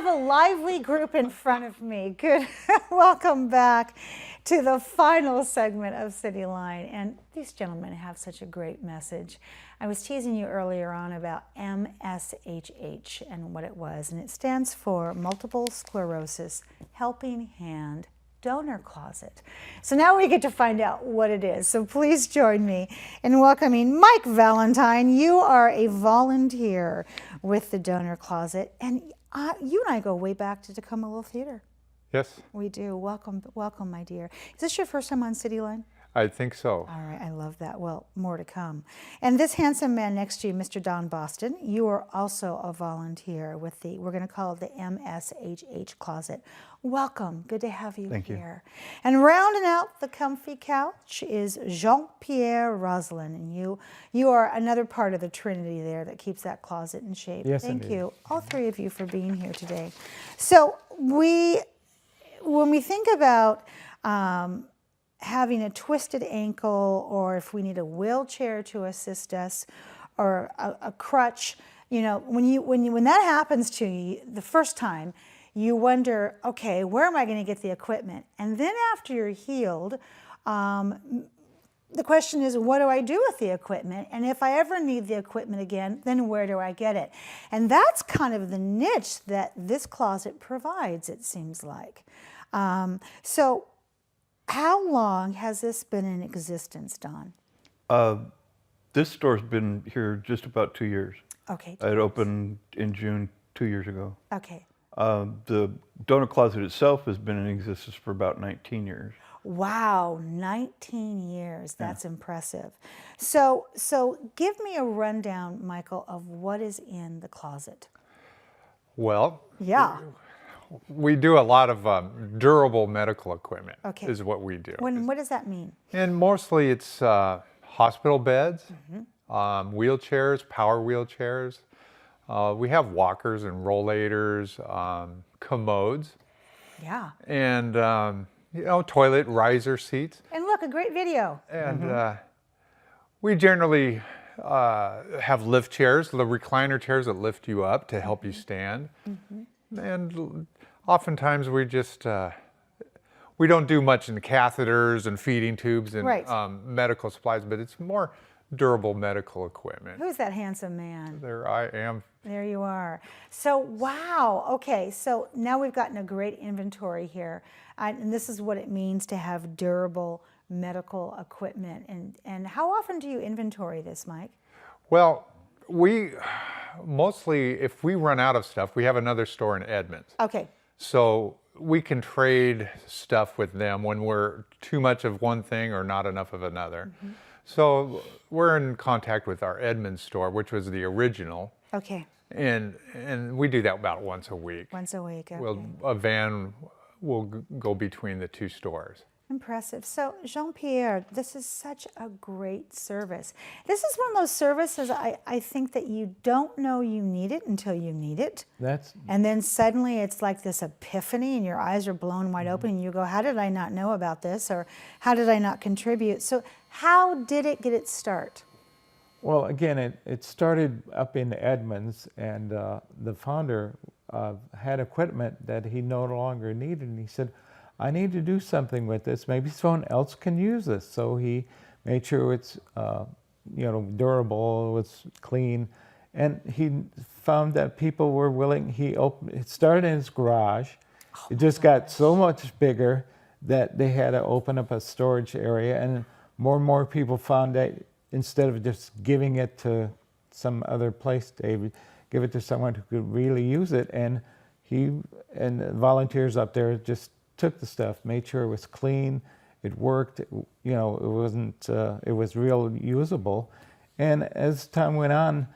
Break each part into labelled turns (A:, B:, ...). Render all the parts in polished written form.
A: have a lively group in front of me. Good. Welcome back to the final segment of CityLine. And these gentlemen have such a great message. I was teasing you earlier on about MSHH and what it was, and it stands for Multiple Sclerosis Helping Hand Donor Closet. So now we get to find out what it is. So please join me in welcoming Mike Valentine. You are a volunteer with the Donor Closet, and you and I go way back to Tacoma Little Theater.
B: Yes.
A: We do. Welcome, welcome, my dear. Is this your first time on CityLine?
B: I think so.
A: All right, I love that. Well, more to come. And this handsome man next to you, Mr. Don Boston, you are also a volunteer with the, we're going to call it the MSHH Closet. Welcome. Good to have you
C: Thank
A: here. You. And rounding out the comfy couch is JP Roslan, and you are another part of the Trinity there that keeps that closet in shape.
C: Yes,
A: Thank
C: indeed.
A: you, all three of you, for being here today. So when we think about having a twisted ankle, or if we need a wheelchair to assist us, or a crutch, you know, when that happens to you the first time, you wonder, okay, where am I going to get the equipment? And then after you're healed, the question is, what do I do with the equipment? And if I ever need the equipment again, then where do I get it? And that's kind of the niche that this closet provides, it seems like. So how long has this been in existence, Don?
C: This store's been here just about 2 years.
A: Okay.
C: It opened in June 2 years ago.
A: Okay.
C: The Donor Closet itself has been in existence for about 19 years.
A: Wow, 19 years. That's impressive. So give me a rundown, Michael, of what is in the closet.
B: Well,
A: Yeah.
B: we do a lot of durable medical equipment, is what we do.
A: What does that mean?
B: And mostly it's hospital beds, wheelchairs, power wheelchairs. We have walkers and rollators, commodes.
A: Yeah.
B: And, you know, toilet riser seats.
A: And look, a great video.
B: And we generally have lift chairs, the recliner chairs that lift you up to help you stand. And oftentimes we just, we don't do much in catheters and feeding tubes and medical supplies, but it's more durable medical equipment.
A: Who's that handsome man?
B: There I am.
A: There you are. So, wow. Okay, so now we've gotten a great inventory here. And this is what it means to have durable medical equipment. And how often do you inventory this, Mike?
B: Well, we mostly, if we run out of stuff, we have another store in Edmonds.
A: Okay.
B: So we can trade stuff with them when we're too much of one thing or not enough of another. So we're in contact with our Edmonds store, which was the original.
A: Okay.
B: And we do that about once a week.
A: Once a week. Okay.
B: A van will go between the two stores.
A: Impressive. So, Jean-Pierre, this is such a great service. This is one of those services I think that you don't know you need it until you need it. And then suddenly it's like this epiphany and your eyes are blown wide open and you go, how did I not know about this? Or how did I not contribute? So how did it get its start?
D: Well, again, it started up in Edmonds, and the founder had equipment that he no longer needed, and he said, I need to do something with this. Maybe someone else can use this. So he made sure it's durable, it's clean, and he found that people were willing. It started in his garage. It just got so much bigger that they had to open up a storage area, and more people found that instead of just giving it to some other place, they would give it to someone who could really use it. And the volunteers up there just took the stuff, made sure it was clean, it worked, you know, it wasn't, it was real usable. And as time went on,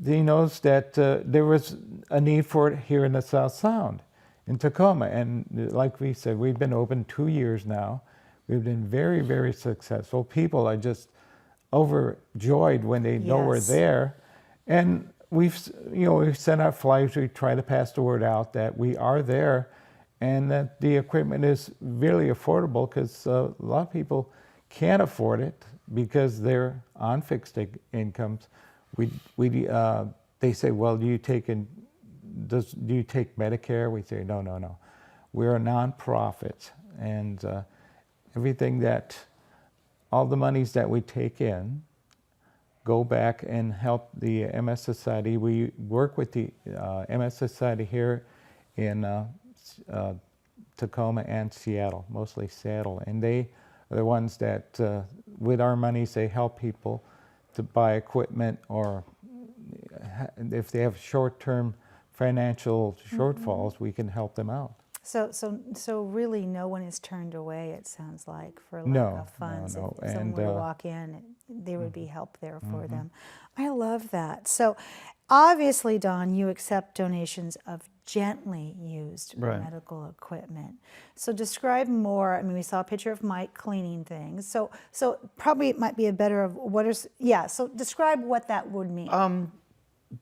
D: he noticed that there was a need for it here in the South Sound, in Tacoma. And like we said, we've been open 2 years now. We've been very, very successful. People are just overjoyed when they know we're there. And we've sent out flyers, we try to pass the word out that we are there, and that the equipment is really affordable, because a lot of people can't afford it because they're on fixed incomes. They say, well, do you take in do you take Medicare? We say, no, no, no. We're a nonprofit, and all the monies that we take in go back and help the MS Society. We work with the MS Society here in Tacoma and Seattle, mostly Seattle, and they are the ones that, with our monies, they help people to buy equipment, or if they have short-term financial shortfalls, we can help them out.
A: So really, no one is turned away. It sounds like for lack
D: No,
A: of funds.
D: no,
A: If someone were to walk in, there would be help there for them. I love that. So, obviously, Don, you accept donations of gently used
C: Right.
A: medical equipment. So describe more. I mean, we saw a picture of Mike cleaning things. So probably it might be a better of what is. Yeah. So describe what that would mean.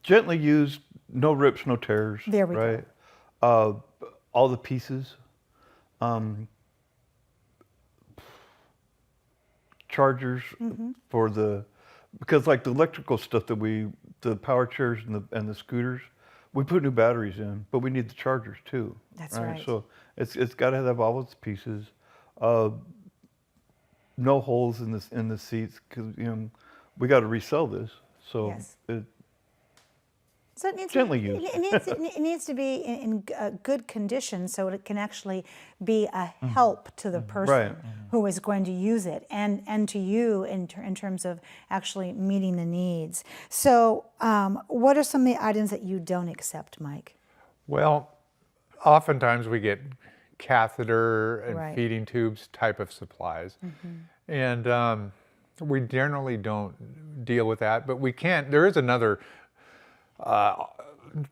C: Gently used, no rips, no tears.
A: There we go.
C: right? All the pieces. Chargers for because like the electrical stuff that the power chairs and the scooters, we put new batteries in, but we need the chargers too.
A: That's right.
C: So it's got to have all its pieces. No holes in the seats, because we got to resell this. So
A: Yes.
C: it,
A: So it needs
C: Gently
A: to,
C: used.
A: it needs to be in good condition so it can actually be a help to the person
C: Right.
A: who is going to use it, and to you in terms of actually meeting the needs. So what are some of the items that you don't accept, Mike?
B: Well, oftentimes we get catheter and
A: Right.
B: feeding tubes type of supplies. And we generally don't deal with that, but we can. There is another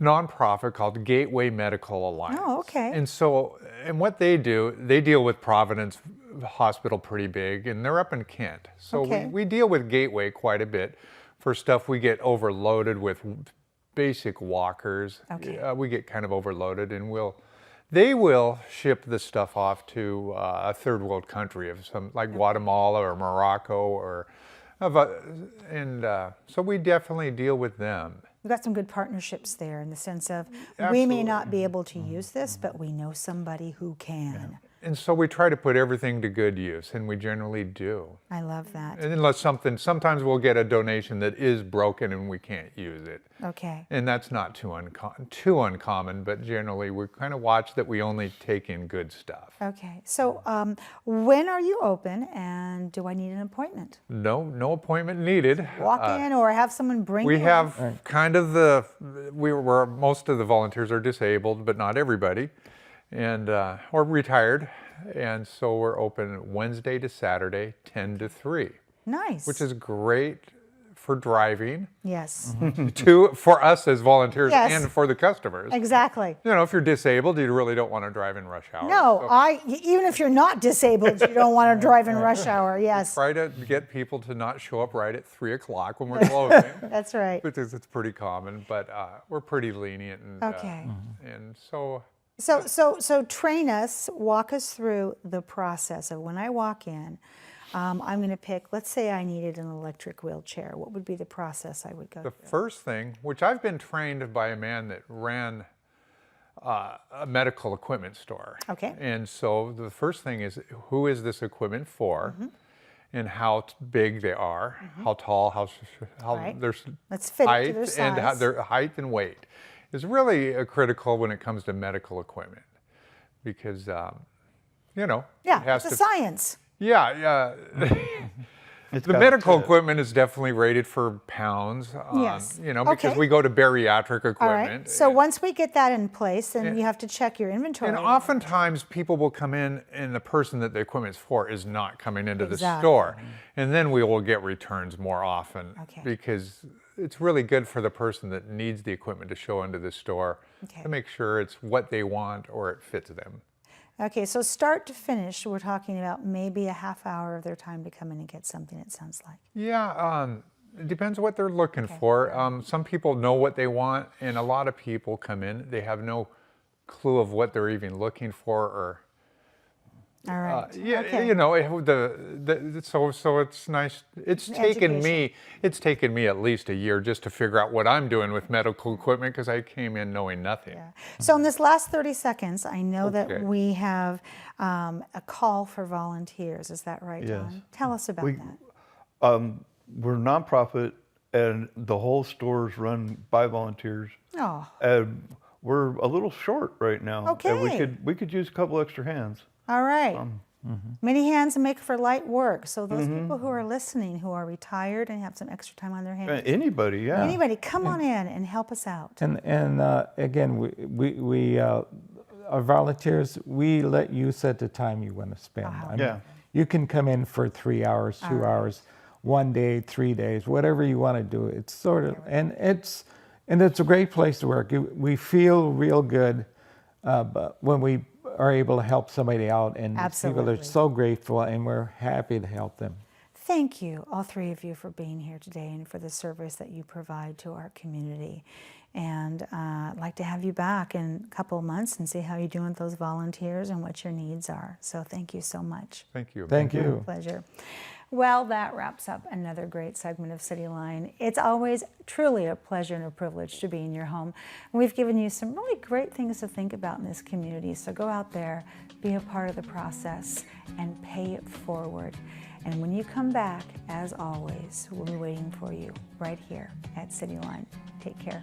B: nonprofit called Gateway Medical Alliance.
A: Oh, okay.
B: And what they do, they deal with Providence Hospital pretty big, and they're up in Kent. So
A: Okay.
B: we deal with Gateway quite a bit for stuff. We get overloaded with basic walkers.
A: Okay.
B: We get kind of overloaded, and they will ship the stuff off to a third world country of some, like Guatemala or Morocco, or so we definitely deal with them.
A: We've got some good partnerships there in the sense of we may not be able to use this, but we know somebody who can.
B: And so we try to put everything to good use, and we generally do.
A: I love that.
B: And unless sometimes we'll get a donation that is broken and we can't use it.
A: Okay.
B: And that's not too uncommon, but generally we kind of watch that we only take in good stuff.
A: Okay. So when are you open, and do I need an appointment?
B: No appointment needed.
A: Walk in or have someone bring
B: We
A: you in?
B: have kind of where most of the volunteers are disabled, but not everybody, and or retired, and so we're open Wednesday to Saturday, 10 to 3,
A: Nice.
B: which is great for driving
A: Yes.
B: for us as volunteers
A: Yes.
B: and for the customers.
A: Exactly.
B: If you're disabled, you really don't want to drive in rush hour.
A: No,
B: So
A: even if you're not disabled, you don't want to drive in rush hour. Yes.
B: try to get people to not show up right at 3 o'clock when we're closing.
A: That's right.
B: Because it's pretty common, but we're pretty lenient, and
A: Okay.
B: and so
A: So train us, walk us through the process of when I walk in. I'm going to pick, let's say I needed an electric wheelchair. What would be the process I would go
B: the
A: through?
B: first thing, which I've been trained by a man that ran a medical equipment store.
A: Okay.
B: And so the first thing is, who is this equipment for, and how big they are, how tall, how
A: Right.
B: their
A: Let's fit it to
B: height,
A: their
B: and
A: size.
B: their height and weight is really critical when it comes to medical equipment, because
A: Yeah,
B: it has
A: it's a
B: to.
A: science.
B: Yeah.
C: it's
B: The
C: got
B: medical
C: to-
B: equipment is definitely rated for pounds,
A: Yes.
B: because
A: Okay.
B: we go to bariatric equipment.
A: All right. So once we get that in place, then you have to check your inventory.
B: And oftentimes people will come in and the person that the equipment's for is not coming into the
A: Exactly.
B: store. And then we will get returns more often,
A: Okay.
B: because it's really good for the person that needs the equipment to show into the store
A: Okay.
B: to make sure it's what they want or it fits them.
A: Okay, so start to finish, we're talking about maybe a half hour of their time to come in and get something, it sounds like.
B: Yeah, it depends what they're looking for. Some people know what they want, and a lot of people come in, they have no clue of what they're even looking for, or
A: All right.
B: Yeah,
A: Okay.
B: you know, so it's nice. It's taken me at least a year just to figure out what I'm doing with medical equipment because I came in knowing nothing.
A: Yeah. So in this last 30 seconds, I know
B: Okay.
A: that we have a call for volunteers. Is that right,
C: Yes.
A: Don? Tell us about
C: We-
A: that.
C: We're a nonprofit, and the whole store is run by volunteers.
A: Oh,
C: And we're a little short right now.
A: Okay.
C: And we could use a couple extra hands.
A: all right.
C: Mm-hmm.
A: Many hands make for light work. So those people who are listening, who are retired and have some extra time on their hands,
C: Anybody, yeah.
A: anybody, come on in and help us out.
D: And again, we our volunteers, we let you set the time you want to spend. I mean,
C: Yeah.
D: you can come in for 3 hours, 2 hours, 1 day, 3 days, whatever you want to do. It's sort of, and it's a great place to work. We feel real good but when we are able to help somebody out, and people
A: Absolutely.
D: are so grateful, and we're happy to help them.
A: Thank you, all three of you, for being here today and for the service that you provide to our community. And I'd like to have you back in a couple of months and see how you're doing with those volunteers and what your needs are. So thank you so much.
B: Thank you.
D: Thank you.
A: Pleasure. Well, that wraps up another great segment of CityLine. It's always truly a pleasure and a privilege to be in your home. We've given you some really great things to think about in this community. So go out there, be a part of the process, and pay it forward. And when you come back, as always, we'll be waiting for you right here at CityLine. Take care.